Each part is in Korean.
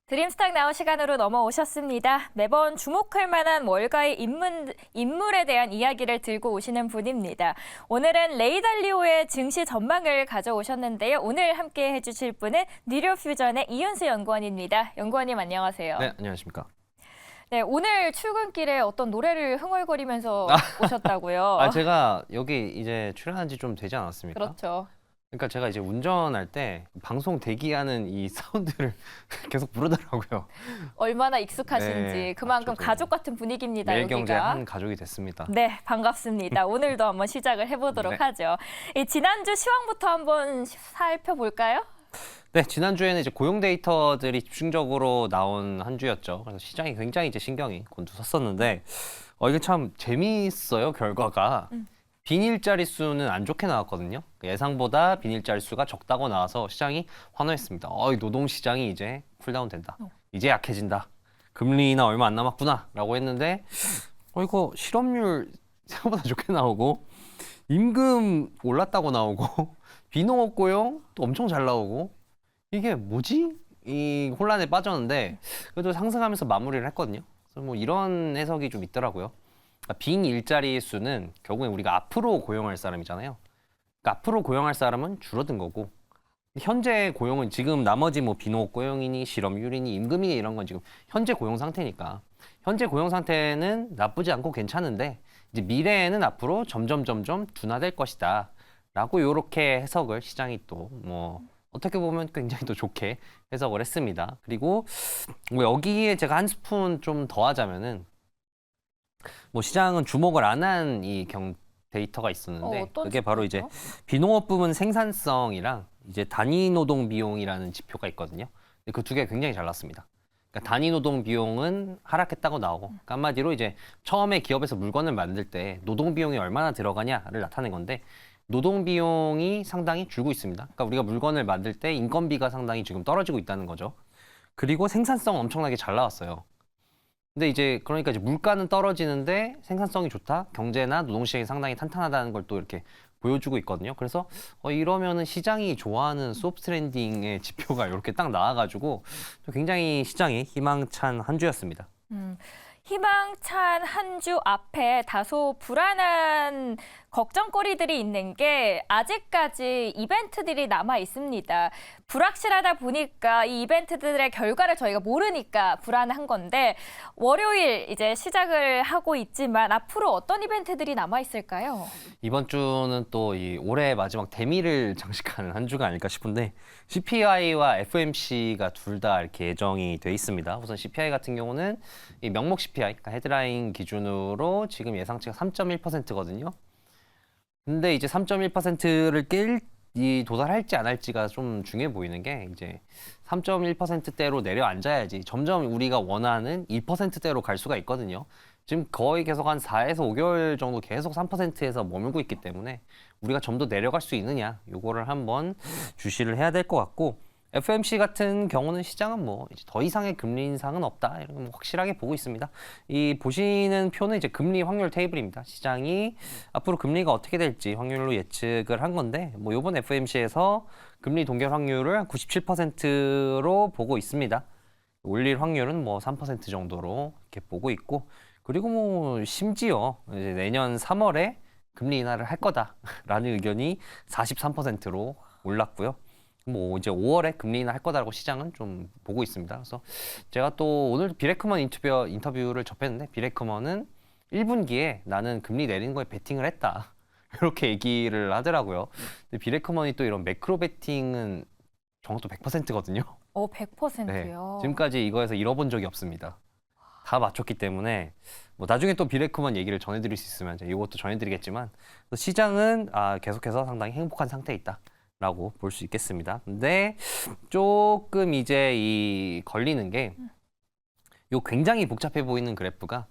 드림스탁 나우 시간으로 넘어오셨습니다. 매번 주목할 만한 월가의 인물에 대한 이야기를 들고 오시는 분입니다. 오늘은 레이 달리오의 증시 전망을 가져오셨는데요. 오늘 함께 해주실 분은 뉴로퓨전의 이윤수 연구원입니다. 연구원님 안녕하세요. 네, 안녕하십니까. 네, 오늘 출근길에 어떤 노래를 흥얼거리면서 오셨다고요? 제가 여기 이제 출연한 지 좀 되지 않았습니까? 그렇죠. 그러니까 제가 이제 운전할 때 방송 대기하는 이 사운드를 계속 부르더라고요. 얼마나 익숙하신지 네, 그만큼 저도 가족 같은 분위기입니다. 매일경제 여기가. 한 가족이 됐습니다. 네, 반갑습니다. 오늘도 한번 시작을 해보도록 네. 하죠. 지난주 시황부터 한번 살펴볼까요? 네, 지난주에는 이제 고용 데이터들이 집중적으로 나온 한 주였죠. 그래서 시장이 굉장히 이제 신경이 곤두섰었는데 이게 참 재미있어요, 결과가. 빈일자리 수는 안 좋게 나왔거든요. 예상보다 빈일자리 수가 적다고 나와서 시장이 환호했습니다. 이 노동시장이 이제 쿨다운 된다. 이제 약해진다. 금리 인하 얼마 안 남았구나 라고 했는데 이거 실업률 생각보다 좋게 나오고 임금 올랐다고 나오고 비농업 고용 또 엄청 잘 나오고 이게 뭐지? 이 혼란에 빠졌는데 그래도 상승하면서 마무리를 했거든요. 그래서 뭐 이런 해석이 좀 있더라고요. 빈 일자리 수는 결국엔 우리가 앞으로 고용할 사람이잖아요. 그러니까 앞으로 고용할 사람은 줄어든 거고 현재 고용은 지금 나머지 뭐 비농업 고용이니 실업률이니 임금이니 이런 건 지금 현재 고용 상태니까 현재 고용 상태는 나쁘지 않고 괜찮은데 이제 미래에는 앞으로 점점 둔화될 것이다 라고 이렇게 해석을 시장이 또 뭐 어떻게 보면 굉장히 또 좋게 해석을 했습니다. 그리고 뭐 여기에 제가 한 스푼 좀 더하자면은 뭐 시장은 주목을 안 한 이 데이터가 있었는데 그게 바로 이제 비농업 부문 생산성이랑 이제 단위 노동 비용이라는 지표가 있거든요. 그 두 개가 굉장히 잘 났습니다. 그러니까 단위 노동 비용은 하락했다고 나오고 그러니까 한마디로 이제 처음에 기업에서 물건을 만들 때 노동 비용이 얼마나 들어가냐를 나타낸 건데 노동 비용이 상당히 줄고 있습니다. 그러니까 우리가 물건을 만들 때 인건비가 상당히 지금 떨어지고 있다는 거죠. 그리고 생산성은 엄청나게 잘 나왔어요. 근데 이제 그러니까 이제 물가는 떨어지는데 생산성이 좋다, 경제나 노동시장이 상당히 탄탄하다는 걸 또 이렇게 보여주고 있거든요. 그래서 이러면은 시장이 좋아하는 소프트 랜딩의 지표가 이렇게 딱 나와가지고 굉장히 시장이 희망찬 한 주였습니다. 희망찬 한 주 앞에 다소 불안한 걱정거리들이 있는 게 아직까지 이벤트들이 남아 있습니다. 불확실하다 보니까 이 이벤트들의 결과를 저희가 모르니까 불안한 건데 월요일 이제 시작을 하고 있지만 앞으로 어떤 이벤트들이 남아 있을까요? 이번 주는 또 이 올해 마지막 대미를 장식하는 한 주가 아닐까 싶은데 CPI와 FOMC가 둘 다 이렇게 예정이 돼 있습니다. 우선 CPI 같은 경우는 이 명목 CPI, 그러니까 헤드라인 기준으로 지금 예상치가 3.1%거든요. 근데 이제 3.1%를 도달할지 안 할지가 좀 중요해 보이는 게 이제 3.1%대로 내려앉아야지 점점 우리가 원하는 2%대로 갈 수가 있거든요. 지금 거의 계속 한 4에서 5개월 정도 계속 3%에서 머물고 있기 때문에 우리가 좀 더 내려갈 수 있느냐 요거를 한번 주시를 해야 될 것 같고 FOMC 같은 경우는 시장은 뭐 이제 더 이상의 금리 인상은 없다 이런 거 확실하게 보고 있습니다. 이 보시는 표는 이제 금리 확률 테이블입니다. 시장이 앞으로 금리가 어떻게 될지 확률로 예측을 한 건데 뭐 이번 FOMC에서 금리 동결 확률을 한 97%로 보고 있습니다. 올릴 확률은 뭐 3% 정도로 이렇게 보고 있고 그리고 뭐 심지어 이제 내년 3월에 금리 인하를 할 거다라는 의견이 43%로 올랐고요. 뭐 이제 5월에 금리 인하 할 거다라고 시장은 좀 보고 있습니다. 그래서 제가 또 오늘 비레크먼 인터뷰를 접했는데 비레크먼은 1분기에 나는 금리 내리는 거에 베팅을 했다. 이렇게 얘기를 하더라고요. 근데 비레크먼이 또 이런 매크로 베팅은 정확도 100%거든요. 100%요? 네, 지금까지 이거에서 잃어본 적이 없습니다. 다 맞췄기 때문에 뭐 나중에 또 비레크먼 얘기를 전해드릴 수 있으면 이것도 전해드리겠지만 시장은 계속해서 상당히 행복한 상태에 있다. 라고 볼 수 있겠습니다. 근데 조금 이제 이 걸리는 게 요 굉장히 복잡해 보이는 그래프가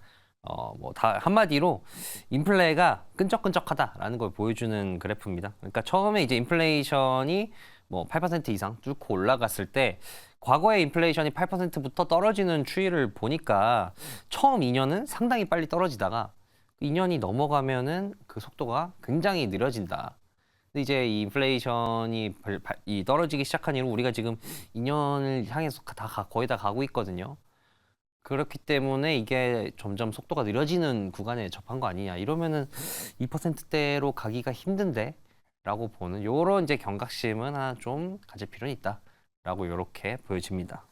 뭐 다 한마디로 인플레가 끈적끈적하다라는 걸 보여주는 그래프입니다. 그러니까 처음에 이제 인플레이션이 뭐 8% 이상 뚫고 올라갔을 때 과거의 인플레이션이 8%부터 떨어지는 추이를 보니까 처음 2년은 상당히 빨리 떨어지다가 2년이 넘어가면은 그 속도가 굉장히 느려진다. 근데 이제 이 인플레이션이 이 떨어지기 시작한 이후 우리가 지금 2년을 향해서 거의 다 가고 있거든요. 그렇기 때문에 이게 점점 속도가 느려지는 구간에 접한 거 아니냐. 이러면은 2%대로 가기가 힘든데라고 보는 요런 이제 경각심은 하나 좀 가질 필요는 있다라고 이렇게 보여집니다.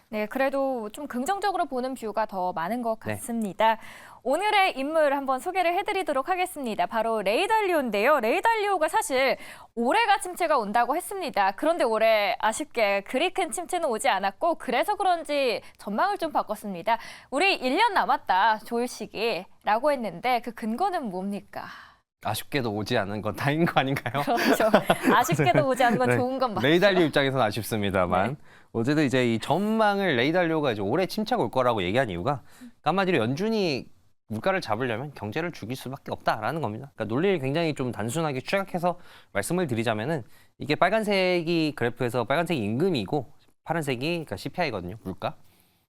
네, 그래도 좀 긍정적으로 보는 뷰가 더 많은 것 네. 같습니다. 오늘의 인물 한번 소개를 해드리도록 하겠습니다. 바로 레이 달리오인데요. 레이 달리오가 사실 올해가 침체가 온다고 했습니다. 그런데 올해 아쉽게 그리 큰 침체는 오지 않았고 그래서 그런지 전망을 좀 바꿨습니다. 우리 1년 남았다, 좋을 시기라고 했는데 그 근거는 뭡니까? 아쉽게도 오지 않은 건 다행인 거 아닌가요? 그렇죠. 아쉽게도 오지 않은 건 네. 좋은 건 맞죠. 레이 달리오 입장에서는 아쉽습니다만 네. 어쨌든 이제 이 전망을 레이 달리오가 이제 올해 침체가 올 거라고 얘기한 이유가 한마디로 연준이 물가를 잡으려면 경제를 죽일 수밖에 없다라는 겁니다. 그러니까 논리를 굉장히 좀 단순하게 추격해서 말씀을 드리자면은 이게 빨간색이 그래프에서 빨간색이 임금이고 파란색이 그러니까 CPI거든요. 물가.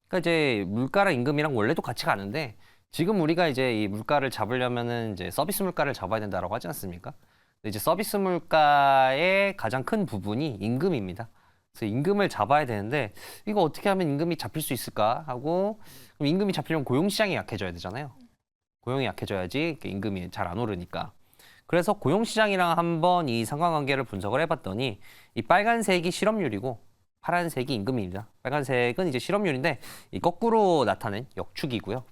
그러니까 이제 물가랑 임금이랑 원래도 같이 가는데 지금 우리가 이제 이 물가를 잡으려면은 이제 서비스 물가를 잡아야 된다라고 하지 않습니까? 근데 이제 서비스 물가의 가장 큰 부분이 임금입니다. 그래서 임금을 잡아야 되는데 이거 어떻게 하면 임금이 잡힐 수 있을까 하고 그럼 임금이 잡히려면 고용 시장이 약해져야 되잖아요. 고용이 약해져야지 임금이 잘 안 오르니까. 그래서 고용 시장이랑 한번 이 상관관계를 분석을 해봤더니 이 빨간색이 실업률이고 파란색이 임금입니다. 빨간색은 이제 실업률인데 이 거꾸로 나타낸 역축이고요.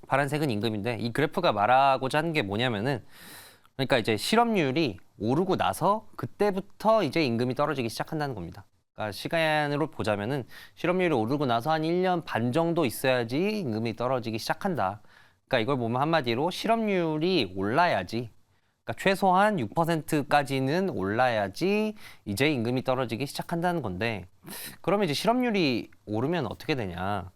파란색은 임금인데 이 그래프가 말하고자 하는 게 뭐냐면은 그러니까 이제 실업률이 오르고 나서 그때부터 이제 임금이 떨어지기 시작한다는 겁니다. 그러니까 시간으로 보자면은 실업률이 오르고 나서 한 1년 반 정도 있어야지 임금이 떨어지기 시작한다. 그러니까 이걸 보면 한마디로 실업률이 올라야지. 그러니까 최소한 6%까지는 올라야지 이제 임금이 떨어지기 시작한다는 건데 그러면 이제 실업률이 오르면 어떻게 되냐?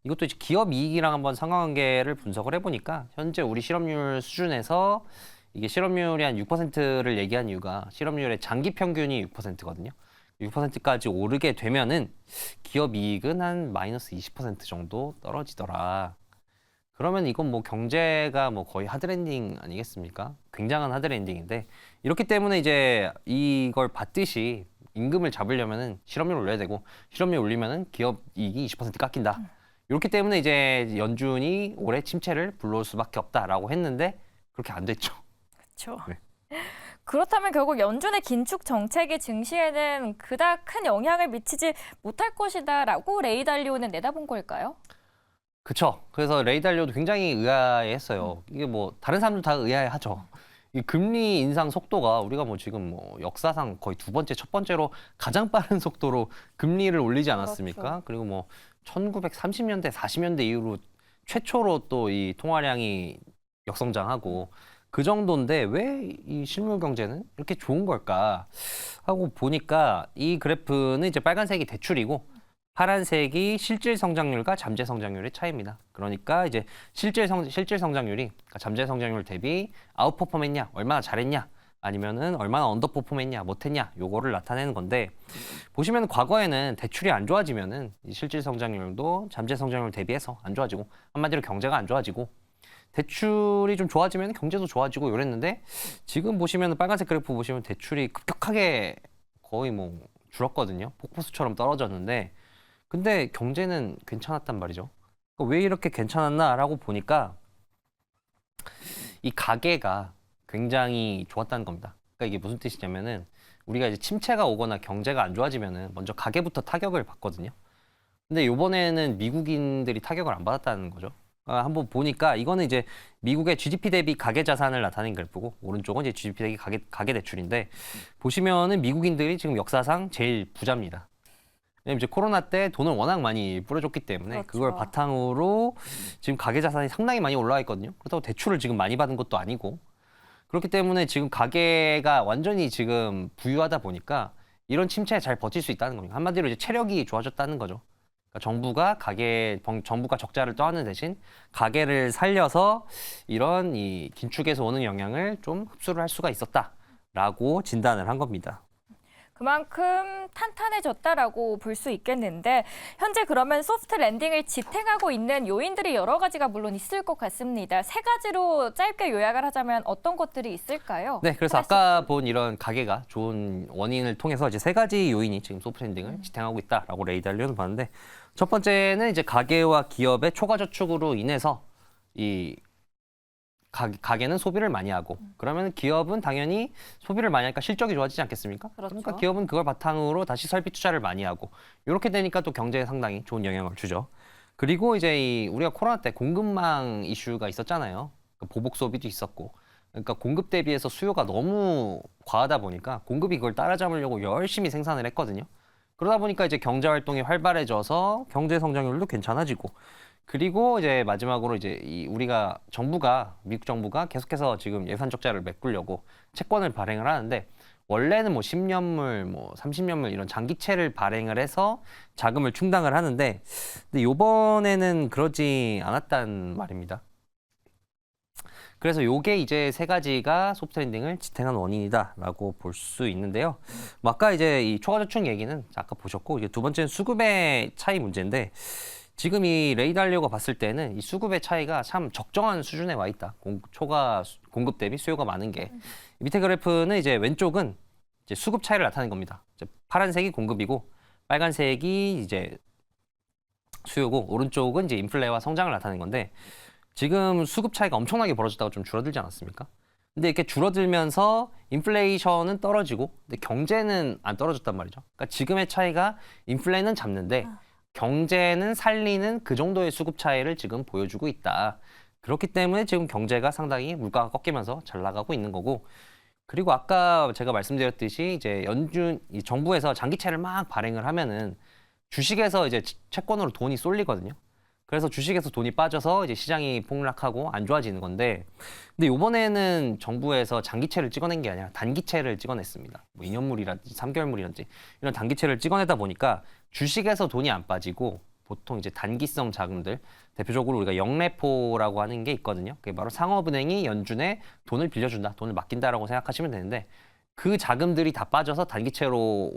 이것도 이제 기업 이익이랑 한번 상관관계를 분석을 해보니까 현재 우리 실업률 수준에서 이게 실업률이 한 6%를 얘기한 이유가 실업률의 장기 평균이 6%거든요. 6%까지 오르게 되면은 기업 이익은 한 마이너스 20% 정도 떨어지더라. 그러면 이건 뭐 경제가 뭐 거의 하드랜딩 아니겠습니까? 굉장한 하드랜딩인데 이렇기 때문에 이제 이걸 받듯이 임금을 잡으려면은 실업률 올려야 되고 실업률 올리면은 기업 이익이 20% 깎인다. 이렇기 때문에 이제 연준이 올해 침체를 불러올 수밖에 없다라고 했는데 그렇게 안 됐죠. 그렇죠. 네. 그렇다면 결국 연준의 긴축 정책이 증시에는 그닥 큰 영향을 미치지 못할 것이다라고 레이 달리오는 내다본 걸까요? 그쵸. 그래서 레이 달리오도 굉장히 의아해했어요. 이게 뭐 다른 사람들 다 의아해하죠. 이 금리 인상 속도가 우리가 뭐 지금 뭐 역사상 거의 두 번째, 첫 번째로 가장 빠른 속도로 금리를 올리지 않았습니까? 그렇죠. 그리고 뭐 1930년대, 40년대 이후로 최초로 또 이 통화량이 역성장하고 그 정도인데 왜 이 실물 경제는 이렇게 좋은 걸까 하고 보니까 이 그래프는 이제 빨간색이 대출이고 파란색이 실질 성장률과 잠재 성장률의 차이입니다. 그러니까 이제 실질 성장률이 그러니까 잠재 성장률 대비 아웃퍼폼했냐, 얼마나 잘했냐, 아니면은 얼마나 언더퍼폼했냐, 못했냐, 요거를 나타내는 건데 보시면 과거에는 대출이 안 좋아지면은 이 실질 성장률도 잠재 성장률 대비해서 안 좋아지고 한마디로 경제가 안 좋아지고 대출이 좀 좋아지면 경제도 좋아지고 이랬는데 지금 보시면 빨간색 그래프 보시면 대출이 급격하게 거의 뭐 줄었거든요. 폭포수처럼 떨어졌는데 근데 경제는 괜찮았단 말이죠. 그러니까 왜 이렇게 괜찮았나라고 보니까 이 가계가 굉장히 좋았다는 겁니다. 그러니까 이게 무슨 뜻이냐면은 우리가 이제 침체가 오거나 경제가 안 좋아지면은 먼저 가계부터 타격을 받거든요. 근데 이번에는 미국인들이 타격을 안 받았다는 거죠. 한번 보니까 이거는 이제 미국의 GDP 대비 가계 자산을 나타낸 그래프고 오른쪽은 이제 GDP 대비 가계 대출인데 보시면은 미국인들이 지금 역사상 제일 부자입니다. 왜냐면 이제 코로나 때 돈을 워낙 많이 뿌려줬기 때문에 그렇죠. 그걸 바탕으로 지금 가계 자산이 상당히 많이 올라와 있거든요. 그렇다고 대출을 지금 많이 받은 것도 아니고 그렇기 때문에 지금 가계가 완전히 지금 부유하다 보니까 이런 침체에 잘 버틸 수 있다는 겁니다. 한마디로 이제 체력이 좋아졌다는 거죠. 그러니까 정부가 적자를 떠안는 대신 가계를 살려서 이런 이 긴축에서 오는 영향을 좀 흡수를 할 수가 있었다라고 진단을 한 겁니다. 그만큼 탄탄해졌다라고 볼 수 있겠는데 현재 그러면 소프트 랜딩을 지탱하고 있는 요인들이 여러 가지가 물론 있을 것 같습니다. 세 가지로 짧게 요약을 하자면 어떤 것들이 있을까요? 네, 그래서 아까 본 이런 가계가 좋은 원인을 통해서 이제 세 가지 요인이 지금 소프트 랜딩을 지탱하고 있다라고 레이달리오는 봤는데 첫 번째는 이제 가계와 기업의 초과 저축으로 인해서 이 가계는 소비를 많이 하고 그러면 기업은 당연히 소비를 많이 하니까 실적이 좋아지지 않겠습니까? 그렇죠. 그러니까 기업은 그걸 바탕으로 다시 설비 투자를 많이 하고 이렇게 되니까 또 경제에 상당히 좋은 영향을 주죠. 그리고 이제 우리가 코로나 때 공급망 이슈가 있었잖아요. 보복 소비도 있었고 그러니까 공급 대비해서 수요가 너무 과하다 보니까 공급이 그걸 따라잡으려고 열심히 생산을 했거든요. 그러다 보니까 이제 경제 활동이 활발해져서 경제 성장률도 괜찮아지고 그리고 이제 마지막으로 이제 우리가 미국 정부가 계속해서 지금 예산 적자를 메꾸려고 채권을 발행을 하는데 원래는 뭐 10년물, 뭐 30년물 이런 장기채를 발행을 해서 자금을 충당을 하는데 근데 요번에는 그러지 않았단 말입니다. 그래서 요게 이제 세 가지가 소프트 랜딩을 지탱한 원인이다라고 볼 수 있는데요. 뭐 아까 이제 이 초과저축 얘기는 아까 보셨고 이게 두 번째는 수급의 차이 문제인데 지금 이 레이달리오가 봤을 때는 이 수급의 차이가 참 적정한 수준에 와 있다. 초과 공급 대비 수요가 많은 게. 밑에 그래프는 이제 왼쪽은 이제 수급 차이를 나타낸 겁니다. 이제 파란색이 공급이고 빨간색이 이제 수요고 오른쪽은 이제 인플레와 성장을 나타낸 건데 지금 수급 차이가 엄청나게 벌어졌다가 좀 줄어들지 않았습니까? 근데 이렇게 줄어들면서 인플레이션은 떨어지고 근데 경제는 안 떨어졌단 말이죠. 그러니까 지금의 차이가 인플레는 잡는데 경제는 살리는 그 정도의 수급 차이를 지금 보여주고 있다. 그렇기 때문에 지금 경제가 상당히 물가가 꺾이면서 잘 나가고 있는 거고 그리고 아까 제가 말씀드렸듯이 이제 이 정부에서 장기채를 막 발행을 하면은 주식에서 이제 채권으로 돈이 쏠리거든요. 그래서 주식에서 돈이 빠져서 이제 시장이 폭락하고 안 좋아지는 건데 근데 이번에는 정부에서 장기채를 찍어낸 게 아니라 단기채를 찍어냈습니다. 뭐 2년물이라든지 3개월물이라든지 이런 단기채를 찍어내다 보니까 주식에서 돈이 안 빠지고 보통 이제 단기성 자금들 대표적으로 우리가 영래포라고 하는 게 있거든요. 그게 바로 상업은행이 연준에 돈을 빌려준다, 돈을 맡긴다라고 생각하시면 되는데 그 자금들이 다 빠져서 단기채로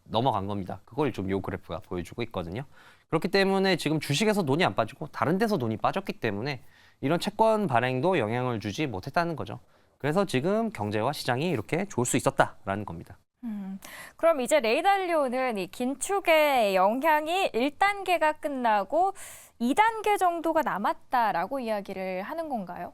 넘어간 겁니다. 그걸 좀 요 그래프가 보여주고 있거든요. 그렇기 때문에 지금 주식에서 돈이 안 빠지고 다른 데서 돈이 빠졌기 때문에 이런 채권 발행도 영향을 주지 못했다는 거죠. 그래서 지금 경제와 시장이 이렇게 좋을 수 있었다라는 겁니다. 그럼 이제 레이달리오는 이 긴축의 영향이 1단계가 끝나고 2단계 정도가 남았다라고 이야기를 하는 건가요?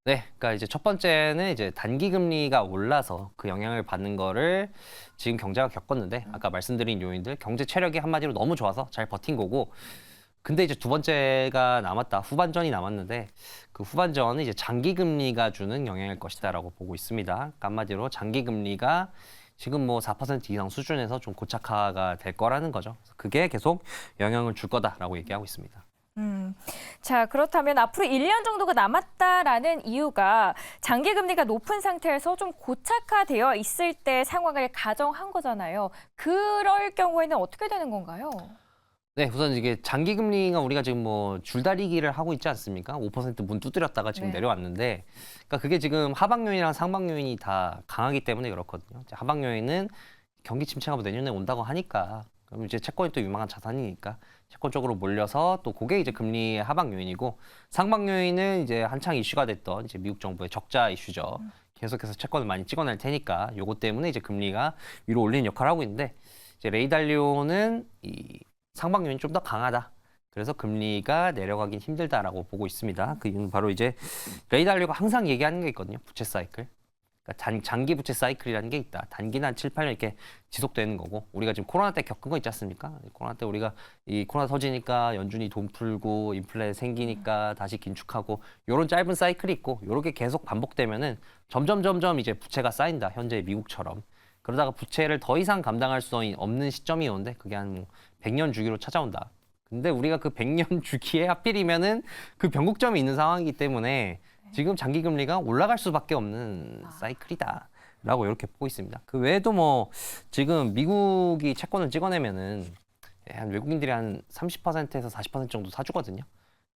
네, 그러니까 이제 첫 번째는 이제 단기 금리가 올라서 그 영향을 받는 거를 지금 경제가 겪었는데 아까 말씀드린 요인들 경제 체력이 한마디로 너무 좋아서 잘 버틴 거고 근데 이제 두 번째가 남았다. 후반전이 남았는데 그 후반전은 이제 장기 금리가 주는 영향일 것이다라고 보고 있습니다. 그러니까 한마디로 장기 금리가 지금 뭐 4% 이상 수준에서 좀 고착화가 될 거라는 거죠. 그게 계속 영향을 줄 거다라고 얘기하고 있습니다. 자, 그렇다면 앞으로 1년 정도가 남았다라는 이유가 장기 금리가 높은 상태에서 좀 고착화되어 있을 때 상황을 가정한 거잖아요. 그럴 경우에는 어떻게 되는 건가요? 네, 우선 이게 장기 금리가 우리가 지금 뭐 줄다리기를 하고 있지 않습니까? 5%문 두드렸다가 지금 네. 내려왔는데, 그러니까 그게 지금 하방 요인이랑 상방 요인이 다 강하기 때문에 그렇거든요. 이제 하방 요인은 경기 침체가 내년에 온다고 하니까, 그럼 이제 채권이 또 유망한 자산이니까 채권 쪽으로 몰려서 또 그게 이제 금리의 하방 요인이고, 상방 요인은 이제 한창 이슈가 됐던 이제 미국 정부의 적자 이슈죠. 계속해서 채권을 많이 찍어낼 테니까 요것 때문에 이제 금리가 위로 올리는 역할을 하고 있는데, 이제 레이달리오는 이 상방 요인이 좀 더 강하다. 그래서 금리가 내려가긴 힘들다라고 보고 있습니다. 그 이유는 바로 이제 레이달리오가 항상 얘기하는 게 있거든요. 부채 사이클. 그러니까 장기 부채 사이클이라는 게 있다. 단기는 한 7, 8년 이렇게 지속되는 거고 우리가 지금 코로나 때 겪은 거 있지 않습니까? 코로나 때 우리가 이 코로나 터지니까 연준이 돈 풀고 인플레 생기니까 다시 긴축하고 이런 짧은 사이클이 있고 이렇게 계속 반복되면은 점점 이제 부채가 쌓인다. 현재 미국처럼. 그러다가 부채를 더 이상 감당할 수 없는 시점이 오는데 그게 한 100년 주기로 찾아온다. 근데 우리가 그 100년 주기에 하필이면은 그 변곡점이 있는 상황이기 때문에 지금 장기 금리가 올라갈 수밖에 없는 사이클이다라고 이렇게 보고 있습니다. 그 외에도 뭐 지금 미국이 채권을 찍어내면은 한 외국인들이 한 30%에서 40% 정도 사주거든요.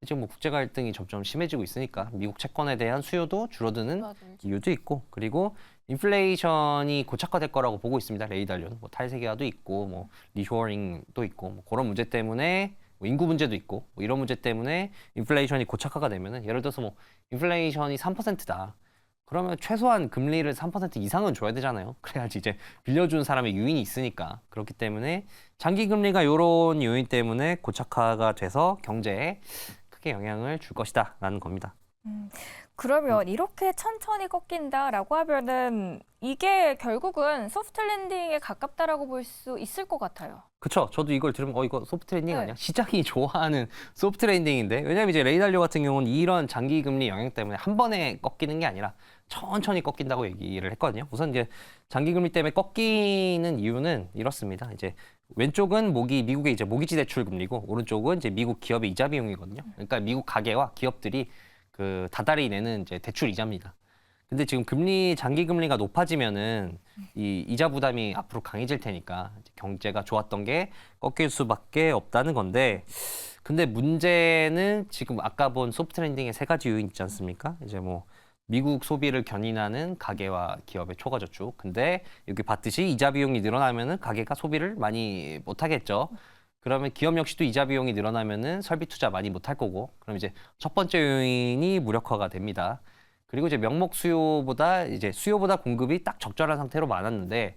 지금 뭐 국제 갈등이 점점 심해지고 있으니까 미국 채권에 대한 수요도 줄어드는 이유도 있고, 그리고 인플레이션이 고착화될 거라고 보고 있습니다. 레이 달료는 뭐 탈세계화도 있고 뭐 리쇼어링도 있고 뭐 그런 문제 때문에 뭐 인구 문제도 있고 뭐 이런 문제 때문에 인플레이션이 고착화가 되면은 예를 들어서 뭐 인플레이션이 3%다. 그러면 최소한 금리를 3% 이상은 줘야 되잖아요. 그래야지 이제 빌려준 사람의 유인이 있으니까. 그렇기 때문에 장기 금리가 이런 요인 때문에 고착화가 돼서 경제에 크게 영향을 줄 것이다라는 겁니다. 그러면 이렇게 천천히 꺾인다라고 하면은 이게 결국은 소프트 랜딩에 가깝다라고 볼 수 있을 것 같아요. 그쵸. 저도 이걸 들으면 이거 소프트 랜딩 네. 아니야? 시장이 좋아하는 소프트 랜딩인데, 왜냐면 이제 레이 달료 같은 경우는 이런 장기 금리 영향 때문에 한 번에 꺾이는 게 아니라 천천히 꺾인다고 얘기를 했거든요. 우선 이제 장기 금리 때문에 꺾이는 이유는 이렇습니다. 이제 왼쪽은 미국의 이제 모기지 대출 금리고, 오른쪽은 이제 미국 기업의 이자 비용이거든요. 그러니까 미국 가계와 기업들이 그 다달이 내는 이제 대출 이자입니다. 근데 지금 장기 금리가 높아지면은 이 이자 부담이 앞으로 강해질 테니까 이제 경제가 좋았던 게 꺾일 수밖에 없다는 건데, 근데 문제는 지금 아까 본 소프트 랜딩의 세 가지 요인 있지 않습니까? 이제 뭐 미국 소비를 견인하는 가계와 기업의 초과 저축. 근데 여기 봤듯이 이자 비용이 늘어나면은 가계가 소비를 많이 못 하겠죠. 그러면 기업 역시도 이자 비용이 늘어나면은 설비 투자 많이 못 할 거고, 그럼 이제 첫 번째 요인이 무력화가 됩니다. 그리고 이제 명목 수요보다 공급이 딱 적절한 상태로 많았는데,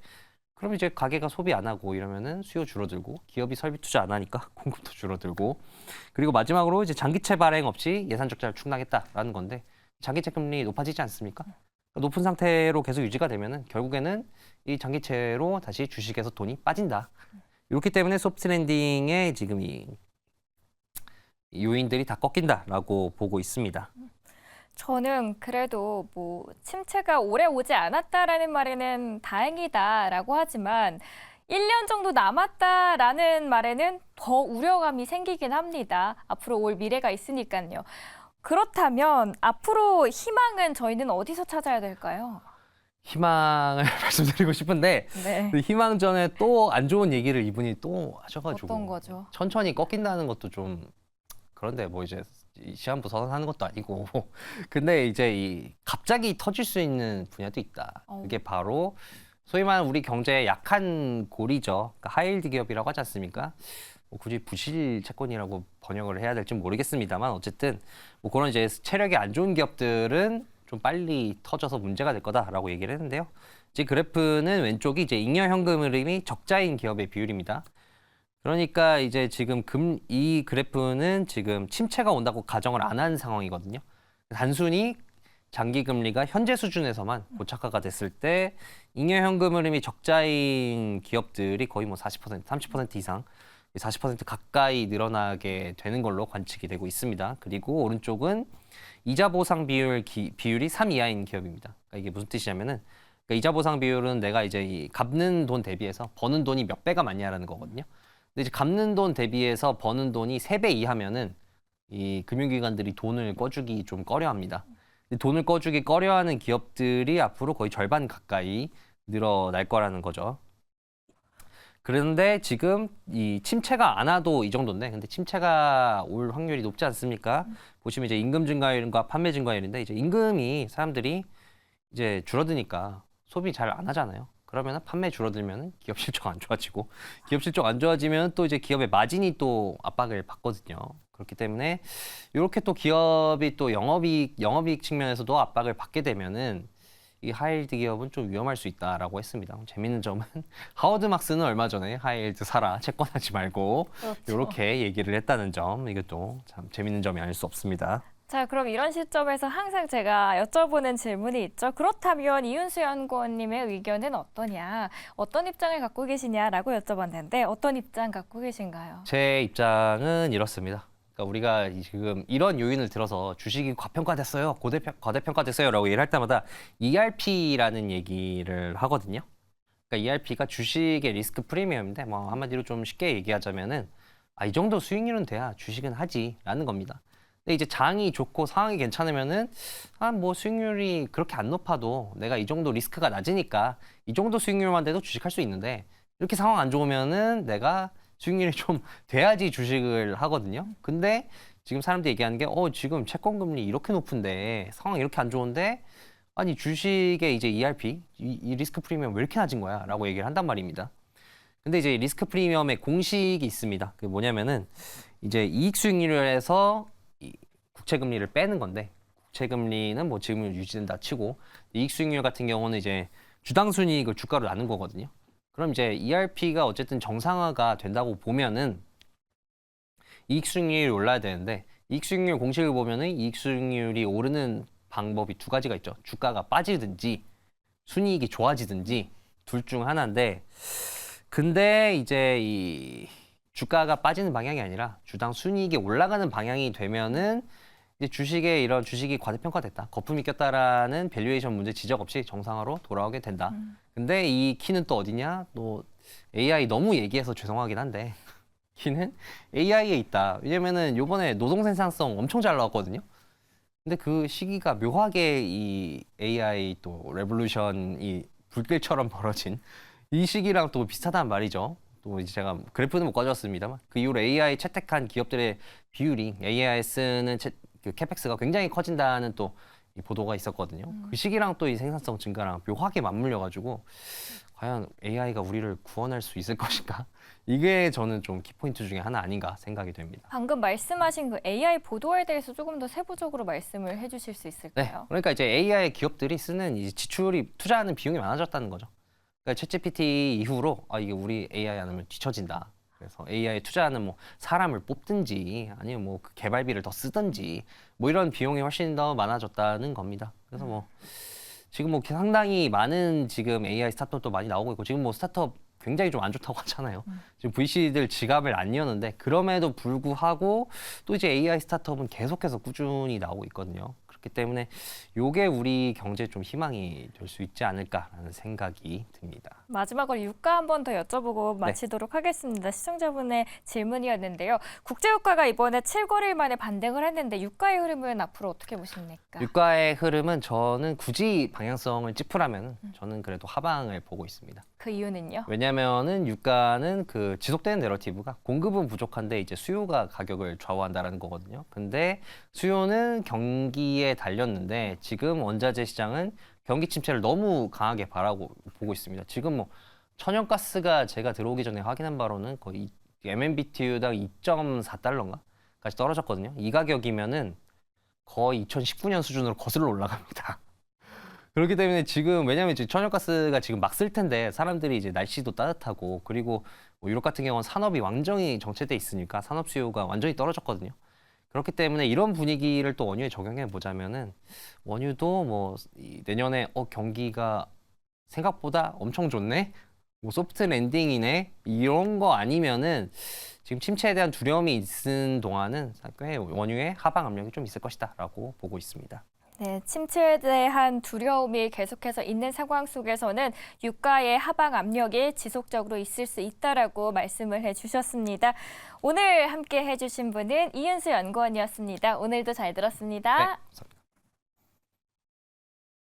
그럼 이제 가게가 소비 안 하고 이러면은 수요 줄어들고, 기업이 설비 투자 안 하니까 공급도 줄어들고, 그리고 마지막으로 이제 장기채 발행 없이 예산 적자를 충당했다라는 건데, 장기채 금리 높아지지 않습니까? 높은 상태로 계속 유지가 되면은 결국에는 이 장기채로 다시 주식에서 돈이 빠진다. 이렇기 때문에 소프트 랜딩에 지금 이 요인들이 다 꺾인다라고 보고 있습니다. 저는 그래도 뭐 침체가 오래 오지 않았다라는 말에는 다행이다라고 하지만 1년 정도 남았다라는 말에는 더 우려감이 생기긴 합니다. 앞으로 올 미래가 있으니까요. 그렇다면 앞으로 희망은 저희는 어디서 찾아야 될까요? 희망을 말씀드리고 싶은데, 네. 그 희망 전에 또 안 좋은 얘기를 이분이 또 하셔가지고 어떤 거죠? 천천히 꺾인다는 것도 좀 그런데 뭐 이제 시한부 선언하는 것도 아니고 근데 이제 이 갑자기 터질 수 있는 분야도 있다. 그게 바로 소위 말하는 우리 경제의 약한 고리죠. 그러니까 하이힐드 기업이라고 하지 않습니까? 뭐 굳이 부실 채권이라고 번역을 해야 될지 모르겠습니다만, 어쨌든 뭐 그런 이제 체력이 안 좋은 기업들은 좀 빨리 터져서 문제가 될 거다라고 얘기를 했는데요. 지금 그래프는 왼쪽이 이제 잉여 현금 흐름이 적자인 기업의 비율입니다. 그러니까 이제 지금 이 그래프는 지금 침체가 온다고 가정을 안 한 상황이거든요. 단순히 장기 금리가 현재 수준에서만 고착화가 됐을 때 잉여 현금 흐름이 적자인 기업들이 거의 뭐 40%, 30% 이상, 40% 가까이 늘어나게 되는 걸로 관측이 되고 있습니다. 그리고 오른쪽은 이자 보상 비율이 3 이하인 기업입니다. 그러니까 이게 무슨 뜻이냐면은, 그러니까 이자 보상 비율은 내가 이제 이 갚는 돈 대비해서 버는 돈이 몇 배가 많냐라는 거거든요. 근데 이제 갚는 돈 대비해서 버는 돈이 3배 이하면은 이 금융기관들이 돈을 꺼주기 좀 꺼려합니다. 근데 돈을 꺼주기 꺼려하는 기업들이 앞으로 거의 절반 가까이 늘어날 거라는 거죠. 그런데 지금 이 침체가 안 와도 이 정도인데, 근데 침체가 올 확률이 높지 않습니까? 보시면 이제 임금 증가율과 판매 증가율인데, 이제 임금이 사람들이 이제 줄어드니까 소비 잘 안 하잖아요. 그러면 판매 줄어들면 기업 실적 안 좋아지고, 기업 실적 안 좋아지면 또 이제 기업의 마진이 또 압박을 받거든요. 그렇기 때문에 이렇게 또 기업이 또 영업이익 측면에서도 압박을 받게 되면은 이 하이힐드 기업은 좀 위험할 수 있다라고 했습니다. 재밌는 점은 하워드 막스는 얼마 전에 하이힐드 사라, 채권하지 말고 그렇죠. 이렇게 얘기를 했다는 점, 이것도 참 재밌는 점이 아닐 수 없습니다. 자, 그럼 이런 시점에서 항상 제가 여쭤보는 질문이 있죠. 그렇다면 이윤수 연구원님의 의견은 어떠냐? 어떤 입장을 갖고 계시냐라고 여쭤봤는데 어떤 입장 갖고 계신가요? 제 입장은 이렇습니다. 그러니까 우리가 지금 이런 요인을 들어서 주식이 과평가됐어요, 과대평가됐어요라고 얘기를 할 때마다 ERP라는 얘기를 하거든요. 그러니까 ERP가 주식의 리스크 프리미엄인데, 뭐 한마디로 좀 쉽게 얘기하자면은 이 정도 수익률은 돼야 주식은 하지라는 겁니다. 근데 이제 장이 좋고 상황이 괜찮으면은 뭐 수익률이 그렇게 안 높아도 내가 이 정도 리스크가 낮으니까 이 정도 수익률만 돼도 주식할 수 있는데, 이렇게 상황 안 좋으면은 내가 수익률이 좀 돼야지 주식을 하거든요. 근데 지금 사람들이 얘기하는 게 지금 채권 금리 이렇게 높은데 상황 이렇게 안 좋은데 아니 주식의 이제 ERP 이 리스크 프리미엄 왜 이렇게 낮은 거야라고 얘기를 한단 말입니다. 근데 이제 리스크 프리미엄의 공식이 있습니다. 그 뭐냐면은 이제 이익 수익률에서 이 국채 금리를 빼는 건데 국채 금리는 뭐 지금 유지된다 치고 이익 수익률 같은 경우는 이제 주당 순이익을 주가로 나눈 거거든요. 그럼 이제 ERP가 어쨌든 정상화가 된다고 보면은 이익 수익률이 올라야 되는데 이익 수익률 공식을 보면은 이익 수익률이 오르는 방법이 두 가지가 있죠. 주가가 빠지든지 순이익이 좋아지든지 둘 중 하나인데 근데 이제 이 주가가 빠지는 방향이 아니라 주당 순이익이 올라가는 방향이 되면은 이제 주식에 이런 주식이 과대평가됐다, 거품이 꼈다라는 밸류에이션 문제 지적 없이 정상화로 돌아오게 된다. 근데 이 키는 또 어디냐? 또 AI 너무 얘기해서 죄송하긴 한데 키는 AI에 있다. 왜냐면은 요번에 노동 생산성 엄청 잘 나왔거든요. 근데 그 시기가 묘하게 이 AI 또 레볼루션이 불길처럼 벌어진 이 시기랑 또 비슷하단 말이죠. 또 이제 제가 그래프는 못 가져왔습니다만 그 이후로 AI 채택한 기업들의 비율이 AI 쓰는 그 캐펙스가 굉장히 커진다는 또 이 보도가 있었거든요. 그 시기랑 또 이 생산성 증가랑 묘하게 맞물려가지고 과연 AI가 우리를 구원할 수 있을 것인가? 이게 저는 좀 키포인트 중에 하나 아닌가 생각이 됩니다. 방금 말씀하신 그 AI 보도에 대해서 조금 더 세부적으로 말씀을 해주실 수 네, 있을까요? 그러니까 이제 AI 기업들이 쓰는 이제 지출이 투자하는 비용이 많아졌다는 거죠. 그러니까 챗GPT 이후로 이게 우리 AI 안 하면 뒤처진다. 그래서 AI에 투자하는 뭐 사람을 뽑든지 아니면 뭐 그 개발비를 더 쓰든지 뭐 이런 비용이 훨씬 더 많아졌다는 겁니다. 그래서 뭐 지금 뭐 상당히 많은 지금 AI 스타트업도 많이 나오고 있고 지금 뭐 스타트업 굉장히 좀 안 좋다고 하잖아요. 지금 VC들 지갑을 안 여는데 그럼에도 불구하고 또 이제 AI 스타트업은 계속해서 꾸준히 나오고 있거든요. 그렇기 때문에 요게 우리 경제에 좀 희망이 될 수 있지 않을까라는 생각이 듭니다. 마지막으로 유가 한 번 더 여쭤보고 마치도록 하겠습니다. 시청자분의 질문이었는데요. 국제유가가 이번에 7거래일 만에 반등을 했는데 유가의 흐름은 앞으로 어떻게 보십니까? 유가의 흐름은 저는 굳이 방향성을 짚으라면 저는 그래도 하방을 보고 있습니다. 그 이유는요? 왜냐면은 유가는 그 지속되는 내러티브가 공급은 부족한데 이제 수요가 가격을 좌우한다라는 거거든요. 근데 수요는 경기에 달렸는데 지금 원자재 시장은 경기 침체를 너무 강하게 보고 있습니다. 지금 뭐 천연가스가 제가 들어오기 전에 확인한 바로는 거의 MMBTU당 2.4달러인가까지 떨어졌거든요. 이 가격이면은 거의 2019년 수준으로 거슬러 올라갑니다. 그렇기 때문에 지금 왜냐하면 지금 천연가스가 지금 막 쓸 텐데 사람들이 이제 날씨도 따뜻하고 그리고 뭐 유럽 같은 경우는 산업이 완전히 정체돼 있으니까 산업 수요가 완전히 떨어졌거든요. 그렇기 때문에 이런 분위기를 또 원유에 적용해 보자면은 원유도 뭐 내년에 경기가 생각보다 엄청 좋네, 뭐 소프트 랜딩이네 이런 거 아니면은 지금 침체에 대한 두려움이 있는 동안은 꽤 원유의 하방 압력이 좀 있을 것이다라고 보고 있습니다. 네, 침체에 대한 두려움이 계속해서 있는 상황 속에서는 유가의 하방 압력이 지속적으로 있을 수 있다라고 말씀을 해주셨습니다. 오늘 함께 해주신 분은 이윤수 연구원이었습니다. 오늘도 잘 들었습니다. 네, 감사합니다.